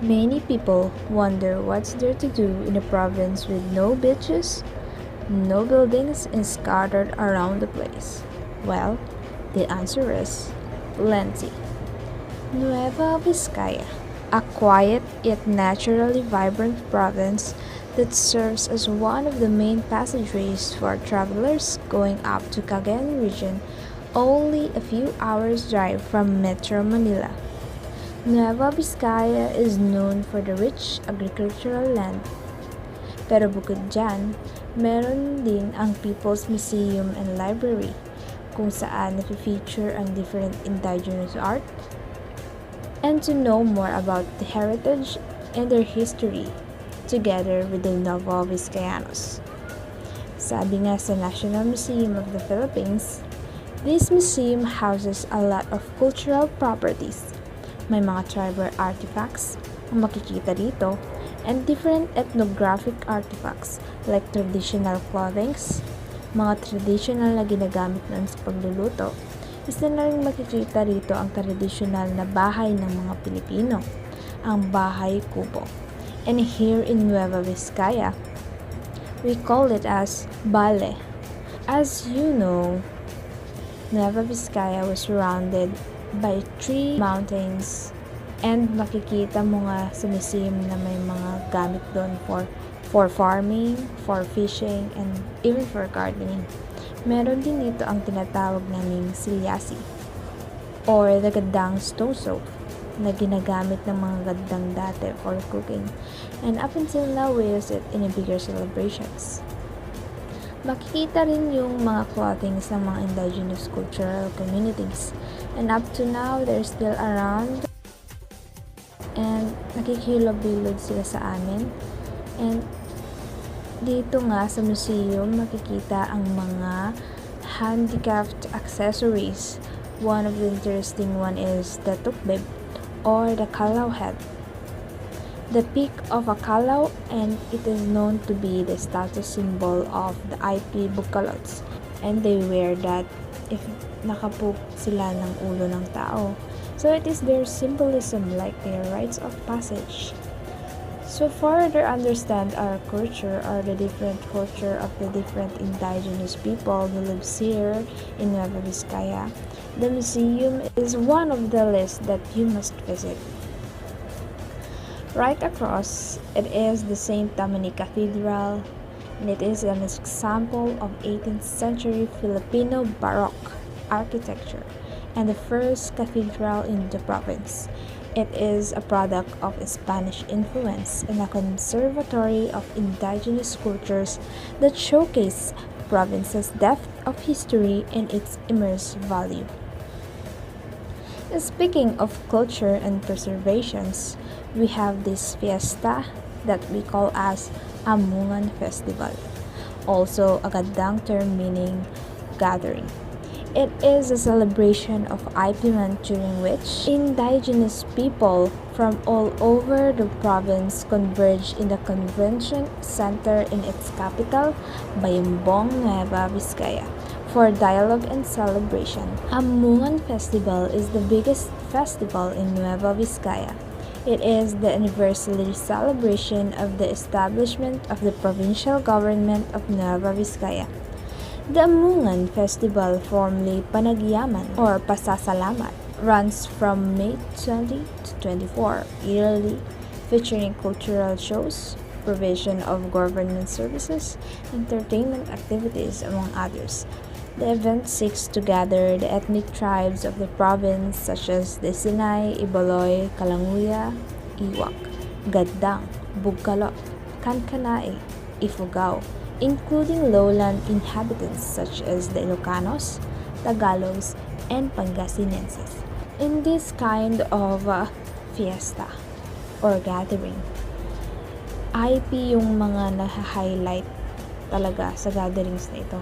Many people wonder what's there to do in a province with no beaches, no buildings, and scattered around the place. Well, the answer is plenty. Nueva Vizcaya, a quiet yet naturally vibrant province that serves as one of the main passageways for travelers going up to Cagayan region, only a few hours drive from Metro Manila. Nueva Vizcaya is known for the rich agricultural land. Pero bukod dyan, meron din ang People's Museum and Library kung saan nafe-feature ang different indigenous art. And to know more about the heritage and their history, together with the Novo Vizcayanos. Sabi nga sa National Museum of the Philippines, this museum houses a lot of cultural properties. May mga tribal artifacts ang makikita dito and different ethnographic artifacts like traditional clothings, mga traditional na ginagamit noon sa pagluluto. Isa na rin makikita rito ang traditional na bahay ng mga Pilipino, ang bahay kubo. And here in Nueva Vizcaya, we call it as bale. As you know, Nueva Vizcaya was surrounded by 3 mountains and makikita mo nga sa museum na may mga gamit doon for farming, for fishing, and even for gardening. Meron din dito ang tinatawag naming silyasi or the gadang stone stove na ginagamit ng mga gadang dati for cooking, and up until now we use it in a bigger celebrations. Makikita rin yung mga clothings ng mga indigenous cultural communities, and up to now they're still around and nakikilabulod sila sa amin. And dito nga sa museum makikita ang mga handicraft accessories. One of the interesting one is the tukbeb or the kalaw head. The peak of a kalaw, and it is known to be the status symbol of the IP Bukalots, and they wear that if nakapuk sila ng ulo ng tao. So it is their symbolism, like their rites of passage. So further understand our culture or the different culture of the different indigenous people who lives here in Nueva Vizcaya, the museum is one of the list that you must visit. Right across, it is the St. Dominic Cathedral, and it is an example of 18th century Filipino Baroque architecture and the first cathedral in the province. It is a product of Spanish influence and a conservatory of indigenous cultures that showcase the province's depth of history and its immense value. Speaking of culture and preservations, we have this fiesta that we call as Amungan Festival, also a gadang term meaning gathering. It is a celebration of IP month during which indigenous people from all over the province converge in the convention center in its capital, Bayambong, Nueva Vizcaya, for dialogue and celebration. Amungan Festival is the biggest festival in Nueva Vizcaya. It is the anniversary celebration of the establishment of the provincial government of Nueva Vizcaya. The Amungan Festival, formerly Panagyaman or Pasasalamat, runs from May 20 to 24 yearly, featuring cultural shows, provision of government services, entertainment activities, among others. The event seeks to gather the ethnic tribes of the province such as the Sinay, Ibaloy, Kalanguya, Iwak, Gadang, Bugkalot, Kankanai, Ifugao, including lowland inhabitants such as the Ilocanos, Tagalogs, and Pangasinenses. In this kind of fiesta or gathering, IP yung mga na-highlight talaga sa gatherings na ito.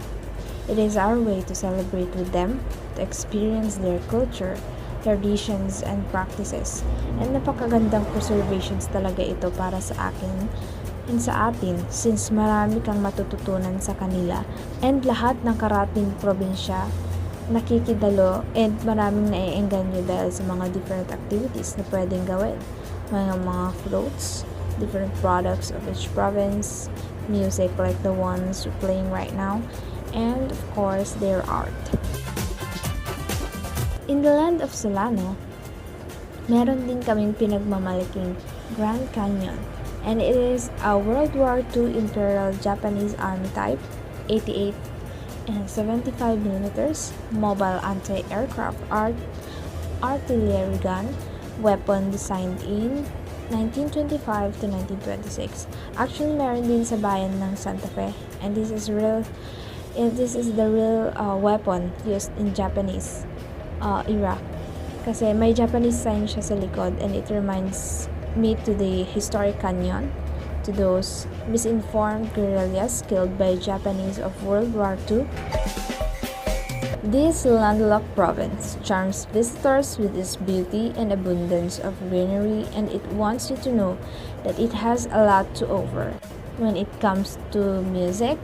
It is our way to celebrate with them, to experience their culture, traditions, and practices. And napakagandang preservations talaga ito para sa akin and sa atin, since marami kang matututunan sa kanila and lahat ng karating probinsya nakikidalo and maraming naiengganyo dahil sa mga different activities na pwedeng gawin. mga fruits, different products of each province, music like the ones we're playing right now, and of course their art. In the land of Solano, meron din kaming pinagmamalaking Grand Canyon, and it is a World War II Imperial Japanese Army Type 88 and 75 millimeters mobile anti-aircraft artillery gun weapon designed in 1925 to 1926. Actually, meron din sa bayan ng Santa Fe, and this is the real weapon used in Japanese era. Kasi may Japanese sign siya sa likod, and it reminds me to the historic canyon, to those misinformed guerrillas killed by Japanese of World War II. This landlocked province charms visitors with its beauty and abundance of greenery, and it wants you to know that it has a lot to offer when it comes to music,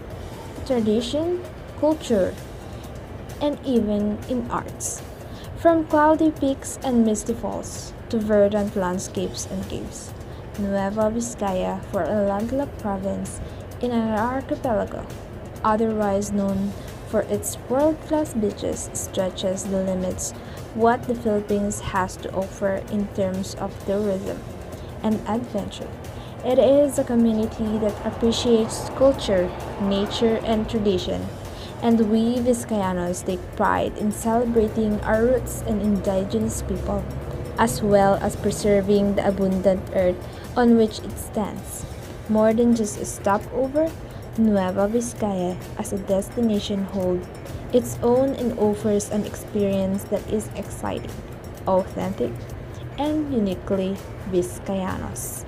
tradition, culture, and even in arts. From cloudy peaks and misty falls to verdant landscapes and caves, Nueva Vizcaya, for a landlocked province in an archipelago, otherwise known for its world-class beaches, stretches the limits what the Philippines has to offer in terms of tourism and adventure. It is a community that appreciates culture, nature, and tradition, and we Vizcayanos take pride in celebrating our roots and indigenous people, as well as preserving the abundant earth on which it stands. More than just a stopover, Nueva Vizcaya as a destination holds its own and offers an experience that is exciting, authentic, and uniquely Vizcayanos.